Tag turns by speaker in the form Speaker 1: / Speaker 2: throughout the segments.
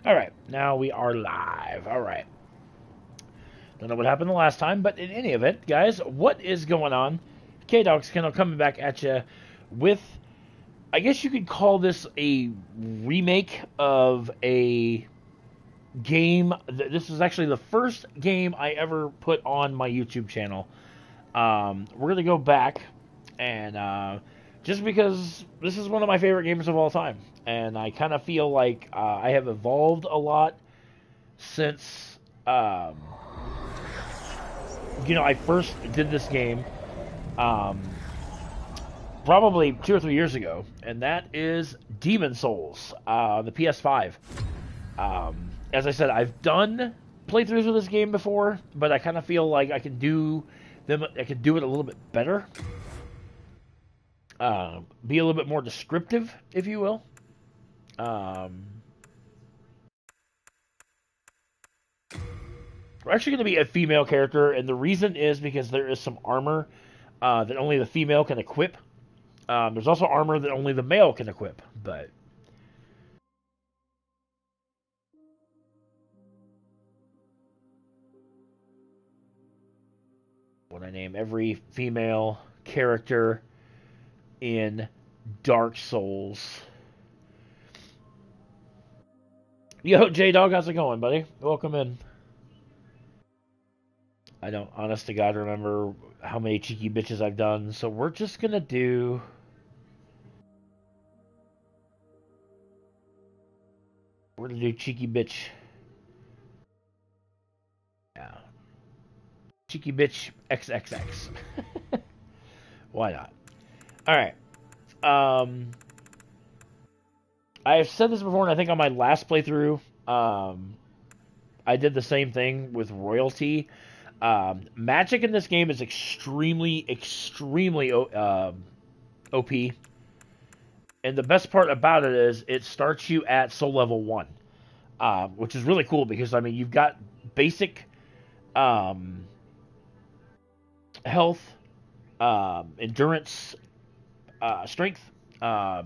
Speaker 1: Alright, now we are live. Alright. Don't know what happened the last time, but in any event, guys, what is going on? K-Dog's Kennel coming back at you with, I guess you could call this a remake of a game. This is actually the first game I ever put on my YouTube channel. We're going to go back and just because this is one of my favorite games of all time. And I kind of feel like I have evolved a lot since, I first did this game probably 2 or 3 years ago. And that is Demon Souls, the PS5. As I said, I've done playthroughs of this game before, but I kind of feel like I can do it a little bit better. Be a little bit more descriptive, if you will. We're actually going to be a female character, and the reason is because there is some armor that only the female can equip. There's also armor that only the male can equip, but when I name every female character in Dark Souls. Yo, J-Dog, how's it going, buddy? Welcome in. I don't, honest to God, remember how many cheeky bitches I've done, so we're just gonna do... We're gonna do cheeky bitch. Yeah. Cheeky bitch XXX. Why not? Alright. I have said this before, and I think on my last playthrough, I did the same thing with royalty. Magic in this game is extremely OP. And the best part about it is it starts you at soul level 1. Which is really cool because, I mean, you've got basic health, endurance, strength. So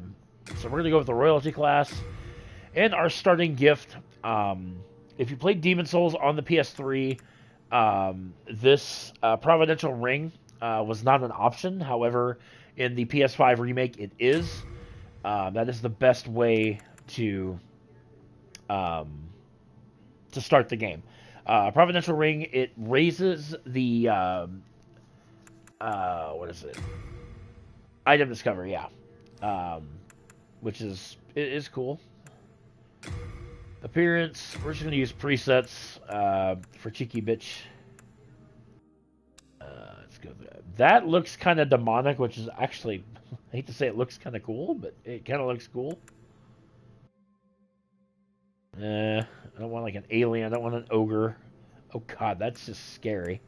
Speaker 1: we're going to go with the royalty class. And our starting gift, if you played Demon Souls on the PS3, this Providential Ring was not an option. However, in the PS5 remake, it is. That is the best way to start the game. Providential Ring, it raises the what is it? Item discovery, yeah. Which is cool. Appearance, we're just going to use presets for cheeky bitch. Let's go there. That looks kind of demonic, which is actually, I hate to say it looks kind of cool, but it kind of looks cool. I don't want like an alien, I don't want an ogre. Oh god, that's just scary.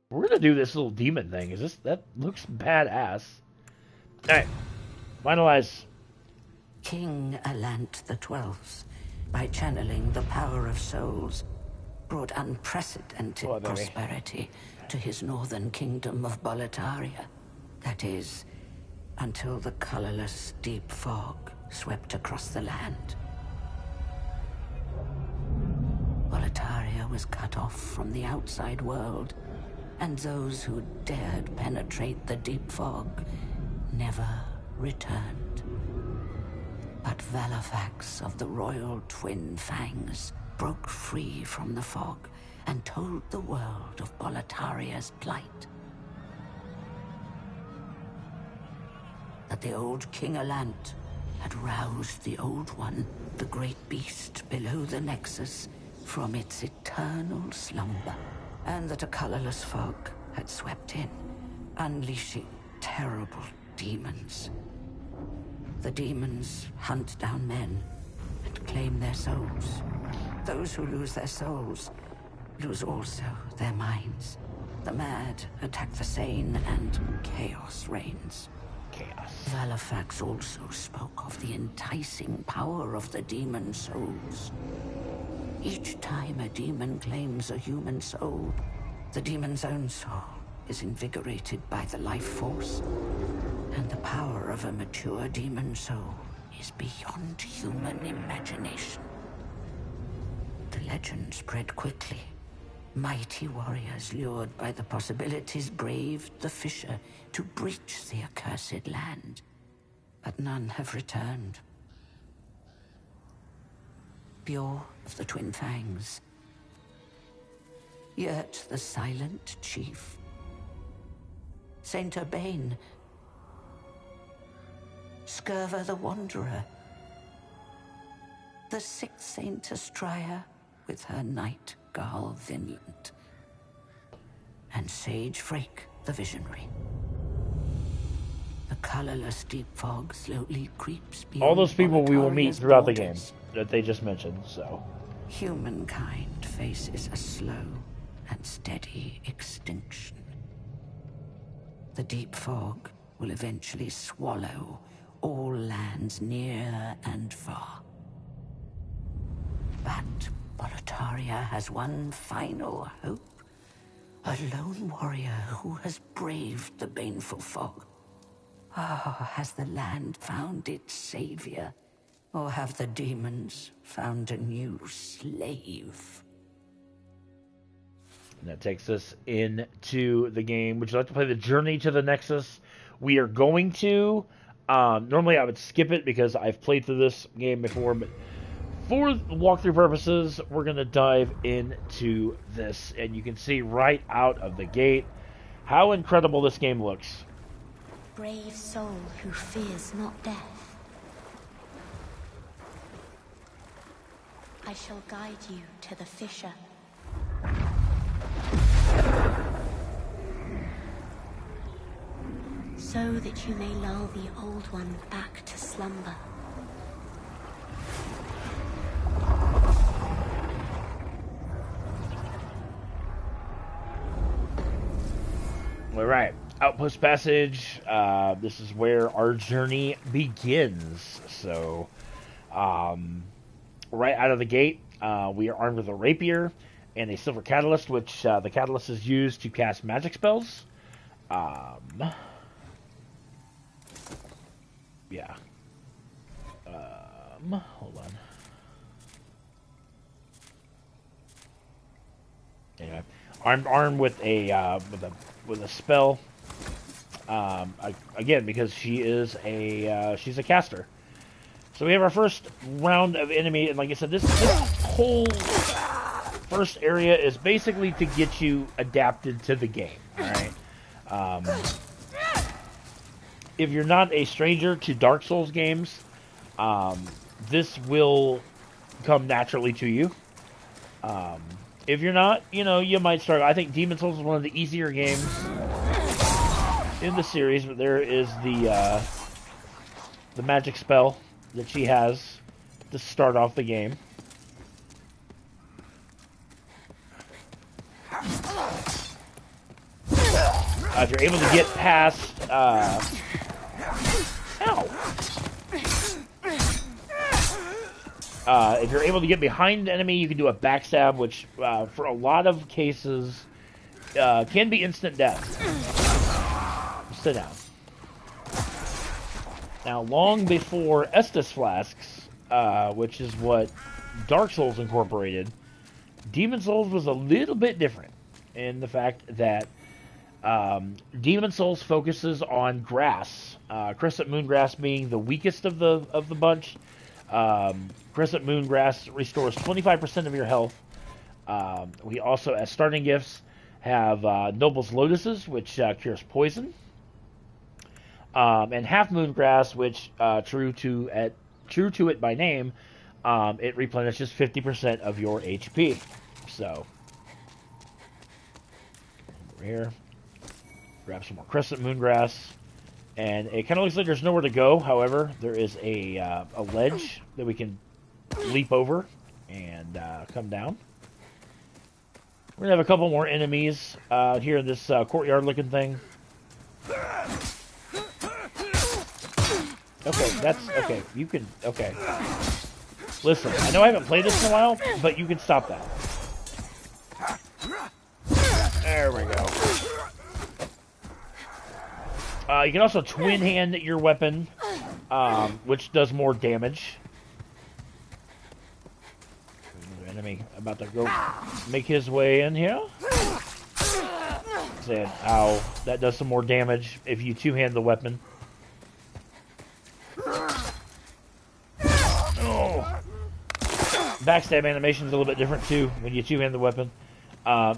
Speaker 1: We're going to do this little demon thing. That looks badass. Alright, finalize.
Speaker 2: King Alant XII, by channeling the power of souls, brought unprecedented prosperity to his northern kingdom of Boletaria. That is, until the colorless deep fog swept across the land. Boletaria was cut off from the outside world, and those who dared penetrate the deep fog never returned. But Valifax of the Royal Twin Fangs broke free from the fog and told the world of Boletaria's plight. That the old King Alant had roused the Old One, the great beast below the Nexus, from its eternal slumber, and that a colorless fog had swept in, unleashing terrible demons. The demons hunt down men and claim their souls. Those who lose their souls lose also their minds. The mad attack the sane, and chaos reigns.
Speaker 1: Chaos.
Speaker 2: Valifax also spoke of the enticing power of the demon souls. Each time a demon claims a human soul, the demon's own soul is invigorated by the life force and the power of a mature demon soul is beyond human imagination. The legend spread quickly. Mighty warriors lured by the possibilities braved the fissure to breach the accursed land. But none have returned. Bjor of the Twin Fangs. Yurt the Silent Chief. Saint Urbane. Skirva the Wanderer. The sixth Saint Astria with her knight Garl Vinland. And Sage Frake the Visionary. The colorless deep fog slowly creeps beyond
Speaker 1: all those people we will meet throughout the game
Speaker 2: borders.
Speaker 1: that they just mentioned, so.
Speaker 2: Humankind faces a slow and steady extinction. The deep fog will eventually swallow all lands near and far. But Boletaria has one final hope. A lone warrior who has braved the baneful fog. Ah, has the land found its savior? Or have the demons found a new slave?
Speaker 1: And that takes us into the game. Would you like to play the Journey to the Nexus? We are going to. Normally I would skip it because I've played through this game before, but for walkthrough purposes, we're going to dive into this. And you can see right out of the gate how incredible this game looks.
Speaker 3: Brave soul who fears not death. I shall guide you to the fissure. So that you may lull the old one back to slumber.
Speaker 1: All right, Outpost Passage. This is where our journey begins. So, right out of the gate, we are armed with a rapier and a silver catalyst, which the catalyst is used to cast magic spells. Yeah. Hold on. Anyway, armed with a spell. Again, because she's a caster. So we have our first round of enemy, and like I said, this whole first area is basically to get you adapted to the game. All right. If you're not a stranger to Dark Souls games, this will come naturally to you. If you're not, you might struggle. I think Demon Souls is one of the easier games in the series, but there is the magic spell that she has to start off the game. If you're able to get past, if you're able to get behind the enemy, you can do a backstab, which for a lot of cases can be instant death. Sit down. Now, long before Estus Flasks, which is what Dark Souls incorporated, Demon Souls was a little bit different in the fact that Demon Souls focuses on grass. Crescent Moongrass being the weakest of the bunch. Crescent Moongrass restores 25% of your health. We also, as starting gifts, have Noble's Lotuses, which cures poison. And Half Moongrass, which, true to it by name, it replenishes 50% of your HP. So, over here, grab some more Crescent Moongrass, and it kind of looks like there's nowhere to go. However, there is a ledge that we can leap over and come down. We're gonna have a couple more enemies here in this courtyard-looking thing. Okay, that's okay. You can listen. I know I haven't played this in a while, but you can stop that. There we go. You can also twin hand your weapon which does more damage. Another enemy about to go make his way in here. Said, ow, that does some more damage if you two-hand the weapon. Oh. Backstab animation is a little bit different too when you two-hand the weapon.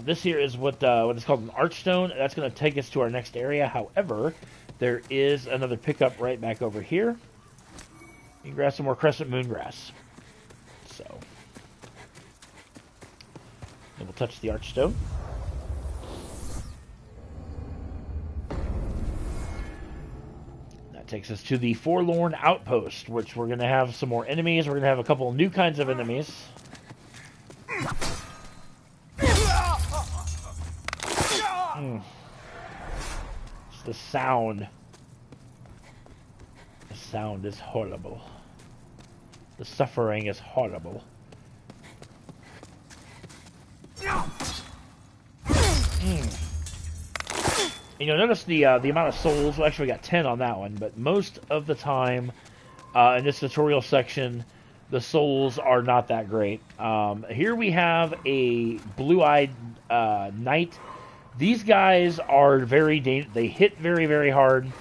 Speaker 1: This here is what is called an archstone. That's going to take us to our next area. However, there is another pickup right back over here. You can grab some more crescent moon grass. So, and we'll touch the archstone. That takes us to the Forlorn Outpost, which we're going to have some more enemies. We're going to have a couple of new kinds of enemies. It's the sound. The sound is horrible. The suffering is horrible. And you'll notice the amount of souls. Well, actually, we got 10 on that one, but most of the time in this tutorial section, the souls are not that great. Here we have a blue-eyed knight. These guys are very dangerous. They hit very, very hard.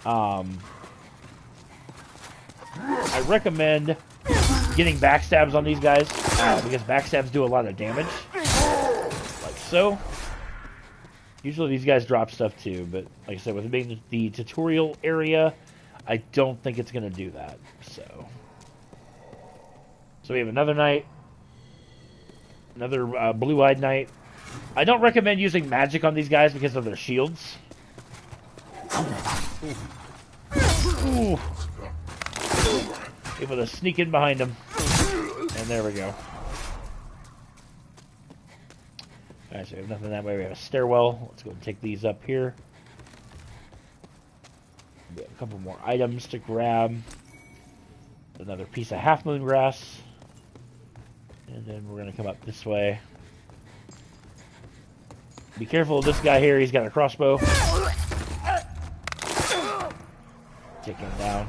Speaker 1: I recommend getting backstabs on these guys because backstabs do a lot of damage, like so. Usually these guys drop stuff too, but like I said, with it being the tutorial area, I don't think it's going to do that. So we have another knight, another blue-eyed knight. I don't recommend using magic on these guys because of their shields. Ooh. Able to sneak in behind them. And there we go. Alright, so we have nothing that way. We have a stairwell. Let's go and take these up here. We have a couple more items to grab. Another piece of half moon grass. And then we're going to come up this way. Be careful of this guy here. He's got a crossbow. Take him down.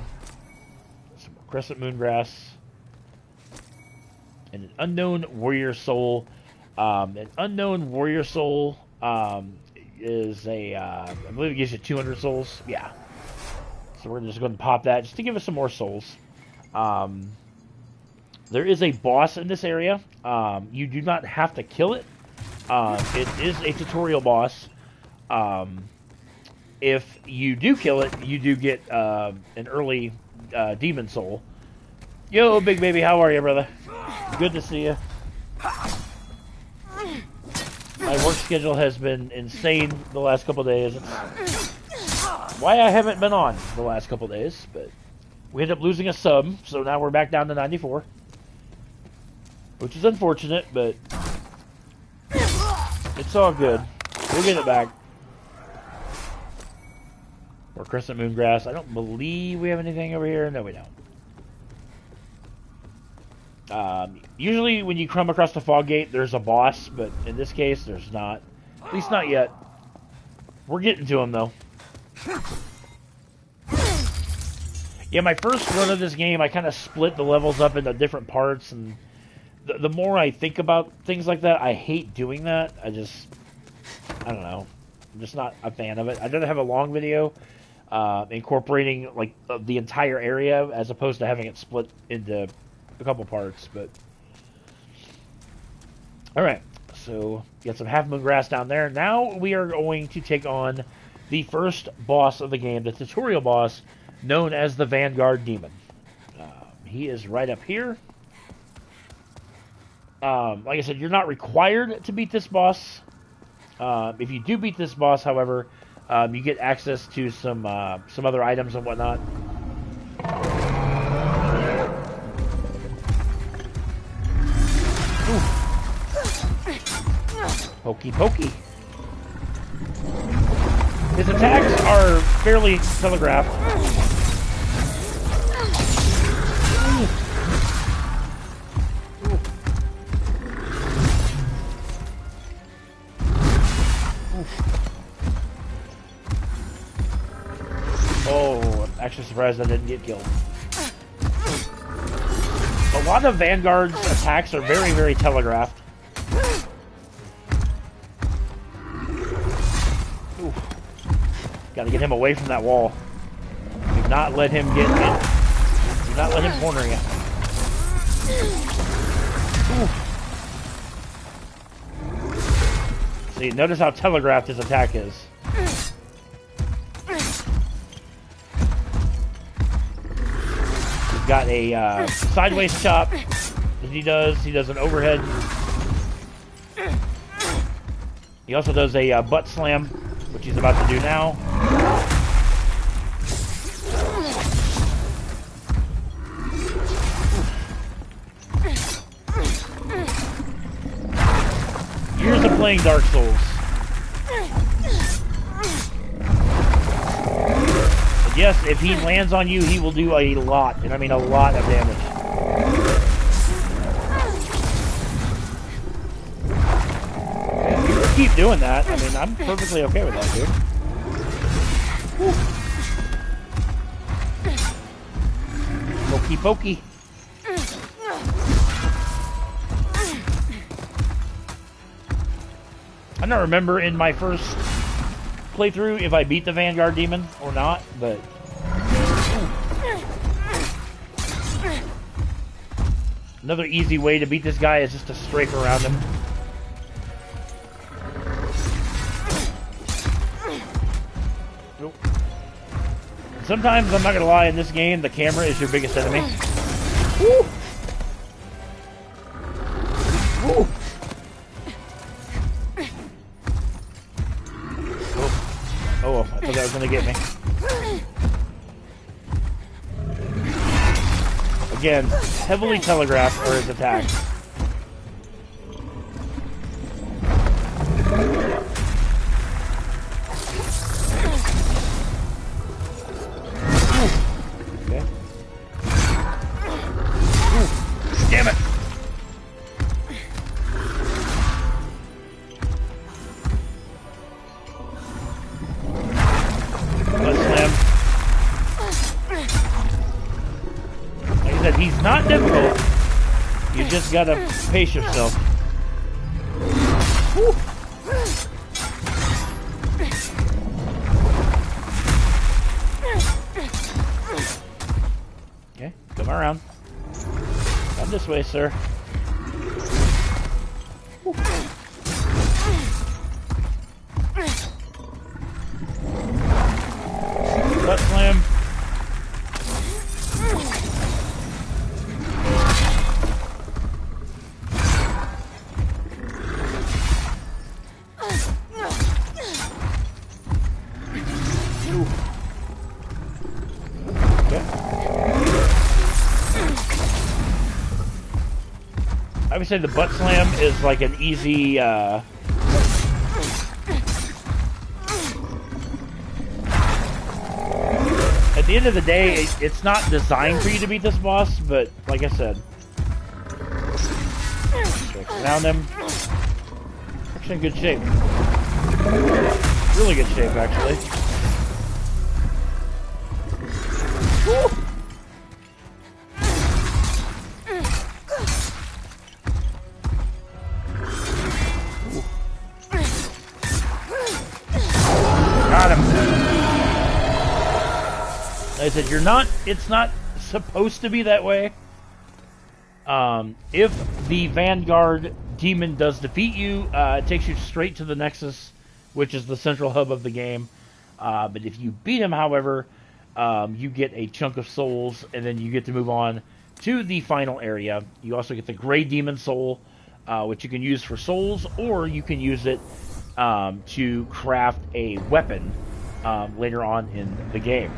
Speaker 1: Some more crescent moon grass. And an unknown warrior soul. An unknown warrior soul is a, I believe it gives you 200 souls. Yeah. So we're just going to pop that just to give us some more souls. There is a boss in this area. You do not have to kill it. It is a tutorial boss. If you do kill it, you do get an early demon soul. Yo, big baby, how are you, brother? Good to see you. My work schedule has been insane the last couple days. It's why I haven't been on the last couple days, but we ended up losing a sub, so now we're back down to 94. Which is unfortunate, but it's all good. We'll get it back. Or crescent moon grass. I don't believe we have anything over here. No, we don't. Usually when you come across the fog gate, there's a boss, but in this case, there's not. At least not yet. We're getting to him, though. Yeah, my first run of this game, I kind of split the levels up into different parts, and the more I think about things like that, I hate doing that. I don't know. I'm just not a fan of it. I'd rather have a long video incorporating like the entire area as opposed to having it split into a couple parts. But all right, so got some half moon grass down there. Now we are going to take on the first boss of the game, the tutorial boss, known as the Vanguard Demon. He is right up here. Like I said, you're not required to beat this boss. If you do beat this boss, however, you get access to some other items and whatnot. Ooh. Pokey pokey. His attacks are fairly telegraphed. Oh, Actually surprised I didn't get killed. A lot of Vanguard's attacks are very, very telegraphed. Ooh. Gotta get him away from that wall. Do not let him get in. Do not let him corner you. Ooh. See, notice how telegraphed his attack is. He's got a sideways chop that he does. He does an overhead. He also does a butt slam, which he's about to do now. Years of playing Dark Souls. But yes, if he lands on you, he will do a lot, and I mean a lot of damage. If you keep doing that, I mean, I'm perfectly okay with that, dude. Pokey pokey. I don't remember in my first playthrough if I beat the Vanguard Demon or not, but... Another easy way to beat this guy is just to strafe around him. Nope. Sometimes, I'm not gonna lie, in this game, the camera is your biggest enemy. Woo! Woo! Oh, I thought that was going to get me. Again, heavily telegraphed are his attacks. Okay. Damn it! He's not difficult. You just gotta pace yourself. Woo. Okay, come around. Come this way, sir. Woo. Butt slam. I would say the butt slam is like an easy, at the end of the day, it's not designed for you to beat this boss, but like I said, around him, actually in good shape. Really good shape, actually. Woo! Got him. Like I said, it's not supposed to be that way. If the Vanguard Demon does defeat you, it takes you straight to the Nexus, which is the central hub of the game. But if you beat him, however, you get a chunk of souls, and then you get to move on to the final area. You also get the Gray Demon Soul, which you can use for souls, or you can use it to craft a weapon later on in the game.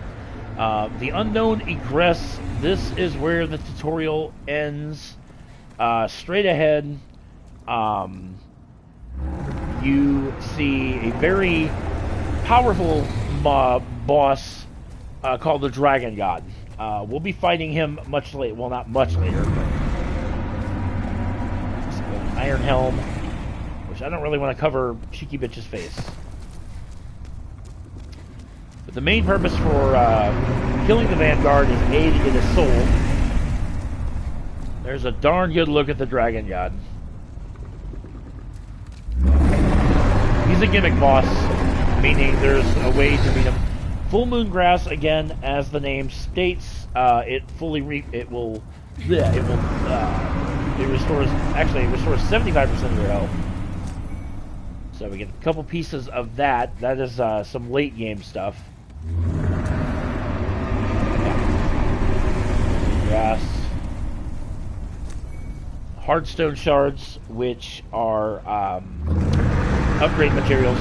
Speaker 1: The Unknown Egress, this is where the tutorial ends. Straight ahead, you see a very powerful boss called the Dragon God. We'll be fighting him much later. Well, not much later, but Iron Helm, which I don't really want to cover Cheeky Bitch's face. But the main purpose for killing the Vanguard is aid in his soul. There's a darn good look at the Dragon God. He's a gimmick boss, meaning there's a way to beat him. Full Moon Grass, again, as the name states, it restores 75% of your health. So we get a couple pieces of that. That is some late game stuff. Grass. Hardstone shards, which are upgrade materials.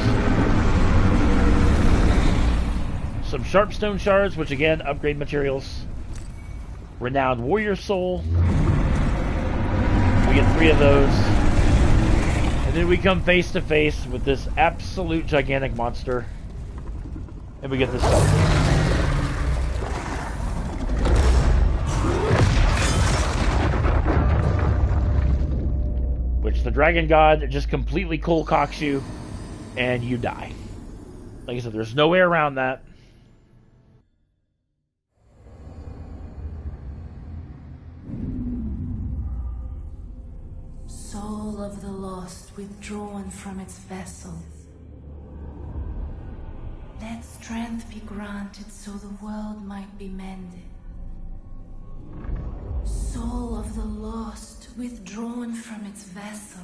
Speaker 1: Some Sharpstone shards, which again, upgrade materials. Renowned Warrior Soul. We get 3 of those. And then we come face to face with this absolute gigantic monster. And we get this stuff. Which the Dragon God just completely cold cocks you, and you die. Like I said, there's no way around that.
Speaker 2: Soul of the lost withdrawn from its vessel. Let strength be granted so the world might be mended. Soul of the lost withdrawn from its vessel.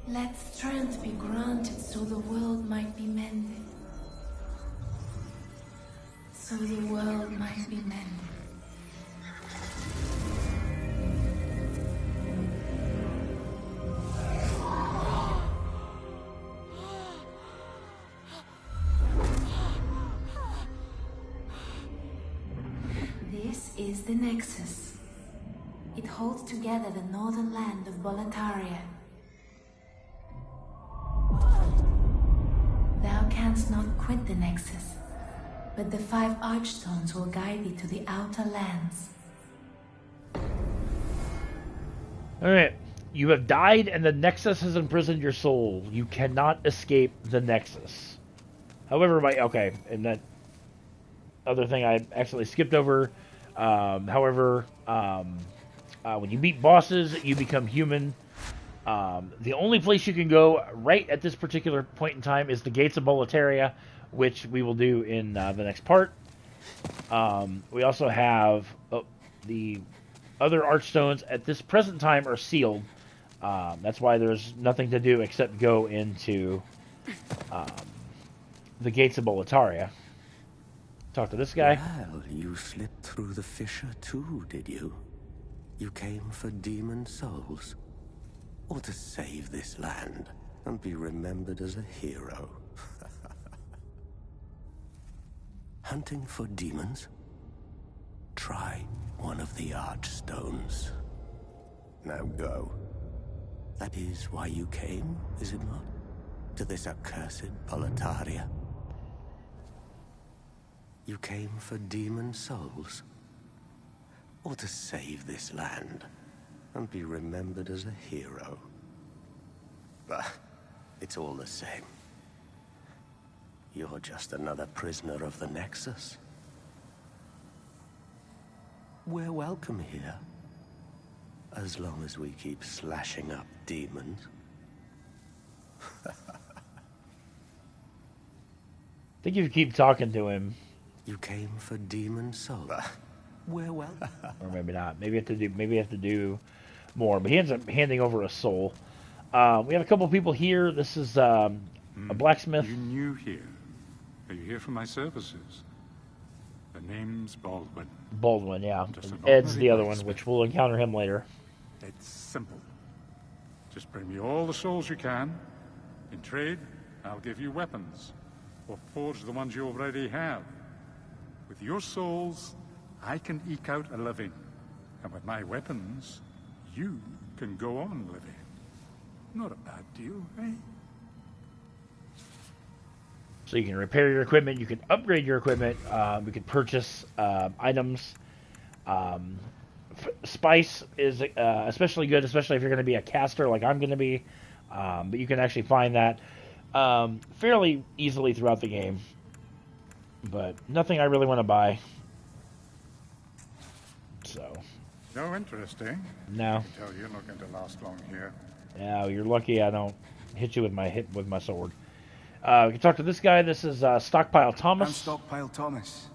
Speaker 2: Let strength be granted so the world might be mended. So the world might be mended. This is the Nexus. It holds together the northern land of Boletaria. Thou canst not quit the Nexus, but the 5 Archstones will guide thee to the outer lands.
Speaker 1: Alright. You have died and the Nexus has imprisoned your soul. You cannot escape the Nexus. However, and that other thing I actually skipped over. When you beat bosses, you become human. The only place you can go right at this particular point in time is the Gates of Boletaria, which we will do in the next part. We also have the other Archstones at this present time are sealed. That's why there's nothing to do except go into the Gates of Boletaria. Talk to this guy.
Speaker 4: Well, you slipped through the fissure too, did you? You came for demon souls? Or to save this land and be remembered as a hero? Hunting for demons? Try one of the Archstones. Now go. That is why you came, is it not? To this accursed Boletaria? You came for demon souls? Or to save this land and be remembered as a hero? Bah, it's all the same. You're just another prisoner of the Nexus. We're welcome here, as long as we keep slashing up demons.
Speaker 1: I think if you keep talking to him.
Speaker 4: You came for demon souls. We're welcome.
Speaker 1: Or maybe not. Maybe you have to do more. But he ends up handing over a soul. We have a couple of people here. This is a blacksmith.
Speaker 5: You new here? Are you here for my services? The name's Baldwin.
Speaker 1: Baldwin, yeah.
Speaker 5: Just
Speaker 1: And
Speaker 5: an
Speaker 1: Ed's the other
Speaker 5: blacksmith.
Speaker 1: one, which we'll encounter him later.
Speaker 5: It's simple. Just bring me all the souls you can. In trade, I'll give you weapons. Or forge the ones you already have. With your souls, I can eke out a living. And with my weapons, you can go on living. Not a bad deal, eh?
Speaker 1: So you can repair your equipment, you can upgrade your equipment, we can purchase items. Spice is especially good, especially if you're going to be a caster like I'm going to be. But you can actually find that fairly easily throughout the game. but nothing I really want to buy. So.
Speaker 5: No interest, eh?
Speaker 1: No.
Speaker 5: I can tell you're not going to last long here.
Speaker 1: Yeah, you're lucky I don't hit you with my sword. We can talk to this guy. This is Stockpile Thomas.
Speaker 6: I'm Stockpile Thomas.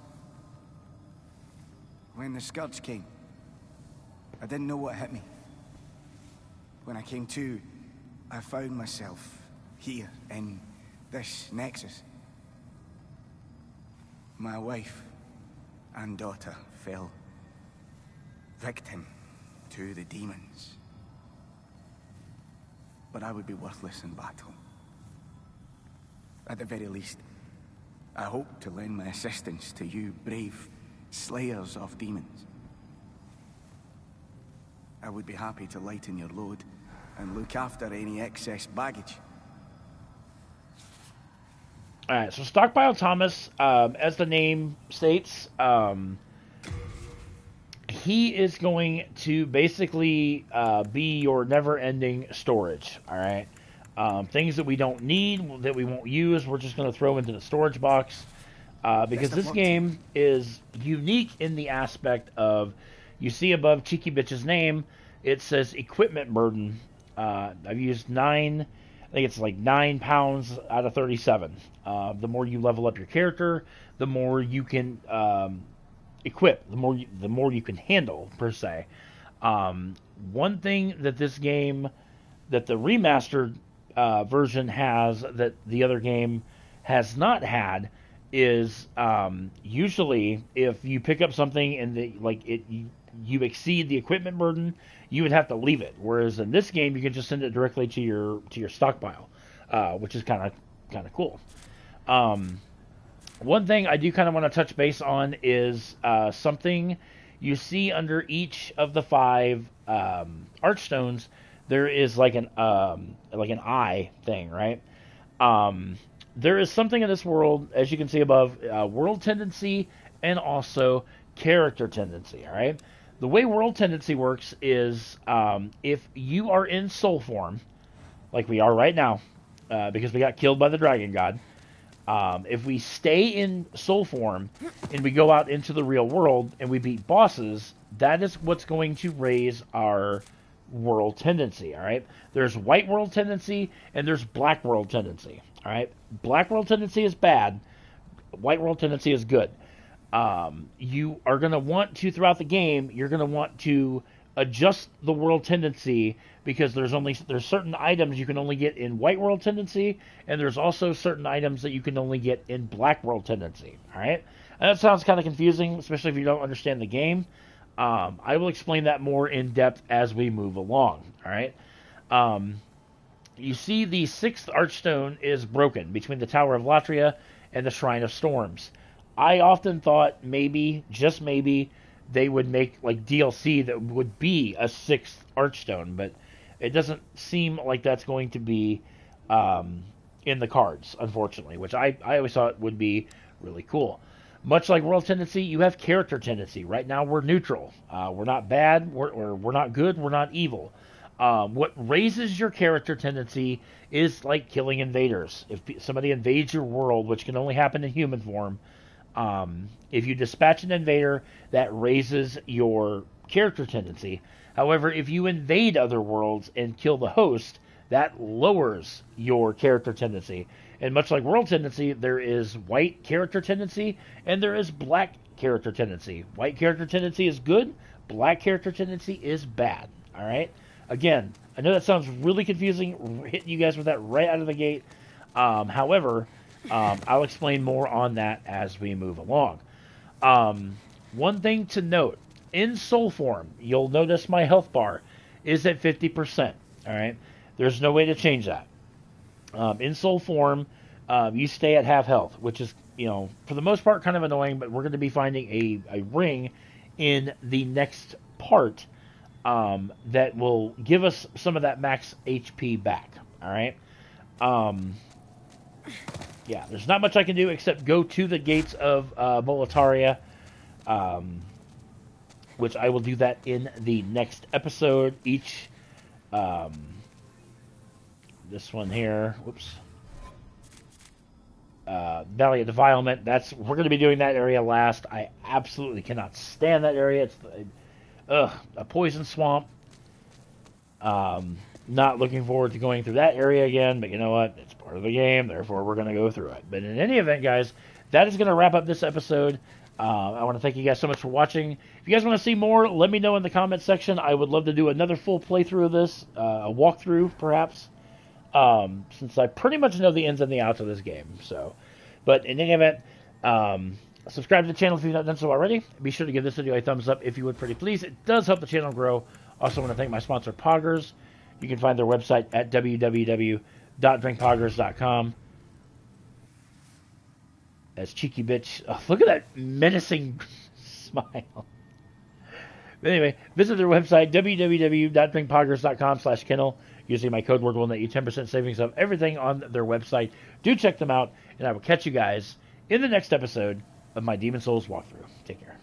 Speaker 6: When the Scourge came, I didn't know what hit me. When I came to, I found myself here in this Nexus. My wife and daughter fell victim to the demons. But I would be worthless in battle. At the very least, I hope to lend my assistance to you brave slayers of demons. I would be happy to lighten your load and look after any excess baggage.
Speaker 1: Alright, so Stockpile Thomas, as the name states, he is going to basically be your never-ending storage, alright? Things that we don't need, that we won't use, we're just going to throw into the storage box. Because this game is unique in the aspect of, you see above Cheeky Bitch's name, it says equipment burden. I've used 9, I think it's like 9 pounds out of 37. The more you level up your character, the more you can equip, the more you can handle, per se. One thing that this game, that the remastered version has, that the other game has not had, is usually if you pick up something and you exceed the equipment burden, you would have to leave it. Whereas in this game, you can just send it directly to your stockpile, which is kind of cool. One thing I do kind of want to touch base on is something you see under each of the 5 archstones. There is like an eye thing, right? There is something in this world, as you can see above, world tendency and also character tendency, all right? The way world tendency works is if you are in soul form, like we are right now, because we got killed by the dragon god, if we stay in soul form and we go out into the real world and we beat bosses, that is what's going to raise our world tendency, all right? There's white world tendency and there's black world tendency, all right? Black world tendency is bad. White world tendency is good. You are going to want to, throughout the game, you're going to want to adjust the world tendency, because there's certain items you can only get in white world tendency, and there's also certain items that you can only get in black world tendency, all right? And that sounds kind of confusing, especially if you don't understand the game. I will explain that more in depth as we move along, all right? You see the 6th archstone is broken between the Tower of Latria and the Shrine of Storms. I often thought maybe, just maybe, they would make like DLC that would be a 6th archstone, but it doesn't seem like that's going to be in the cards, unfortunately, which I always thought would be really cool. Much like world tendency, you have character tendency. Right now, we're neutral. We're not bad, we're not good, we're not evil. What raises your character tendency is like killing invaders. If somebody invades your world, which can only happen in human form, if you dispatch an invader, that raises your character tendency. However, if you invade other worlds and kill the host, that lowers your character tendency. And much like world tendency, there is white character tendency and there is black character tendency. White character tendency is good. Black character tendency is bad. All right? Again, I know that sounds really confusing, hitting you guys with that right out of the gate. However, I'll explain more on that as we move along. One thing to note, in soul form, you'll notice my health bar is at 50%. All right? There's no way to change that. In soul form, you stay at half health, which is, for the most part kind of annoying, but we're going to be finding a ring in the next part that will give us some of that max HP back. All right? Yeah, there's not much I can do except go to the gates of Boletaria, which I will do that in the next episode. This one here, whoops. Valley of Defilement. We're going to be doing that area last. I absolutely cannot stand that area. It's a poison swamp. Not looking forward to going through that area again, but you know what? It's part of the game, therefore we're going to go through it. But in any event, guys, that is going to wrap up this episode. I want to thank you guys so much for watching. If you guys want to see more, let me know in the comment section. I would love to do another full playthrough of this, a walkthrough, perhaps, since I pretty much know the ins and the outs of this game. But in any event, subscribe to the channel if you've not done so already. Be sure to give this video a thumbs up if you would, pretty please. It does help the channel grow. Also want to thank my sponsor, Poggers. You can find their website at www.drinkpoggers.com. As cheeky bitch. Oh, look at that menacing smile. But anyway, visit their website, www.drinkpoggers.com/Kennel. Using my code word will net you 10% savings of everything on their website. Do check them out, and I will catch you guys in the next episode of my Demon Souls walkthrough. Take care.